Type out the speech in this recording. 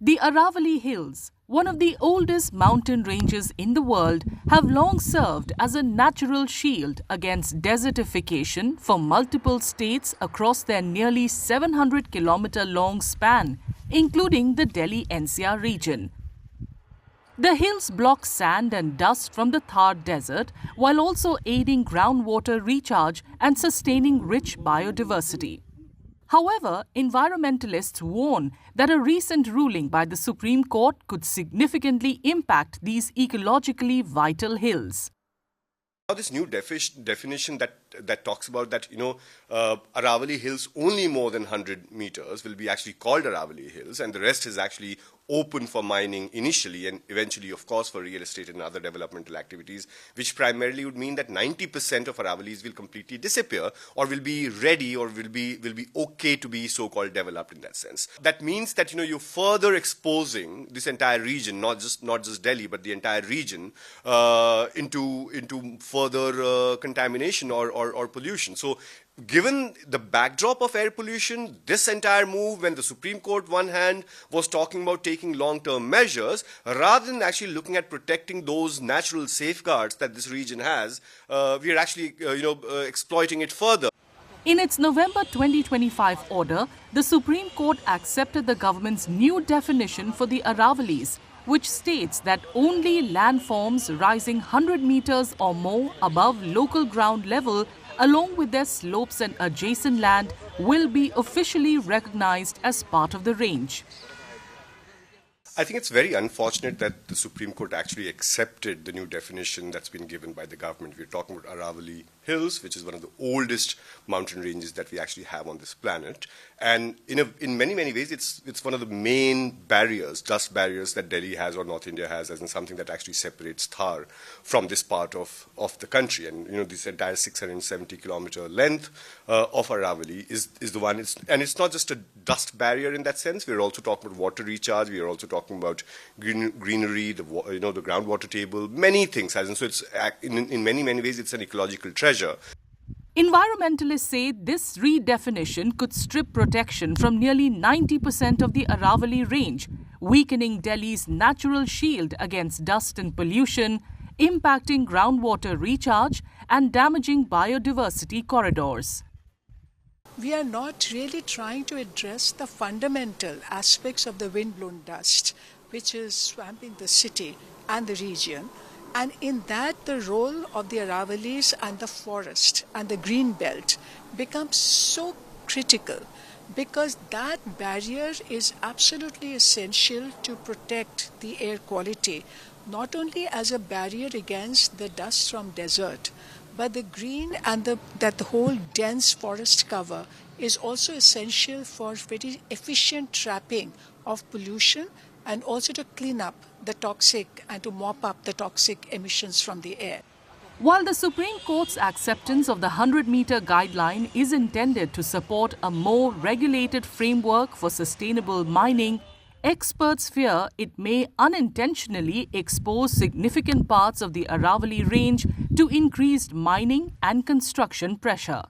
The Aravalli Hills, one of the oldest mountain ranges in the world, have long served as a natural shield against desertification for multiple states across their nearly 700-kilometer-long span, including the Delhi NCR region. The hills block sand and dust from the Thar Desert while also aiding groundwater recharge and sustaining rich biodiversity. However, environmentalists warn that a recent ruling by the Supreme Court could significantly impact these ecologically vital hills. Now this new definition that talks about that, Aravalli Hills only more than 100 meters will be actually called Aravalli Hills, and the rest is actually open for mining initially and eventually, of course, for real estate and other developmental activities, which primarily would mean that 90% of Aravallis will completely disappear or will be ready or will be okay to be so-called developed in that sense. That means that, you're further exposing this entire region, not just Delhi, but the entire region into further contamination or pollution. So given the backdrop of air pollution, this entire move, when the Supreme Court, one hand, was talking about taking long-term measures, rather than actually looking at protecting those natural safeguards that this region has, we are actually, exploiting it further. In its November 2025 order, the Supreme Court accepted the government's new definition for the Aravallis, which states that only landforms rising 100 meters or more above local ground level, along with their slopes and adjacent land, will be officially recognized as part of the range. I think it's very unfortunate that the Supreme Court actually accepted the new definition that's been given by the government. We're talking about Aravalli Hills, which is one of the oldest mountain ranges that we actually have on this planet. And in many ways, it's one of the main barriers, dust barriers that Delhi has or North India has, as in something that actually separates Thar from this part of the country. And, this entire 670-kilometer length of Aravalli is the one. And it's not just a dust barrier in that sense. We're also talking about water recharge. We are also talking about greenery, the groundwater table, many things. And so it's in many ways, it's an ecological treasure. Environmentalists say this redefinition could strip protection from nearly 90% of the Aravalli range, weakening Delhi's natural shield against dust and pollution, impacting groundwater recharge and damaging biodiversity corridors. We are not really trying to address the fundamental aspects of the wind-blown dust, which is swamping the city and the region. And in that, the role of the Aravallis and the forest and the green belt becomes so critical, because that barrier is absolutely essential to protect the air quality, not only as a barrier against the dust from desert, but the green and the whole dense forest cover is also essential for very efficient trapping of pollution and also to clean up the toxic and to mop up the toxic emissions from the air. While the Supreme Court's acceptance of the 100-meter guideline is intended to support a more regulated framework for sustainable mining, experts fear it may unintentionally expose significant parts of the Aravalli range to increased mining and construction pressure.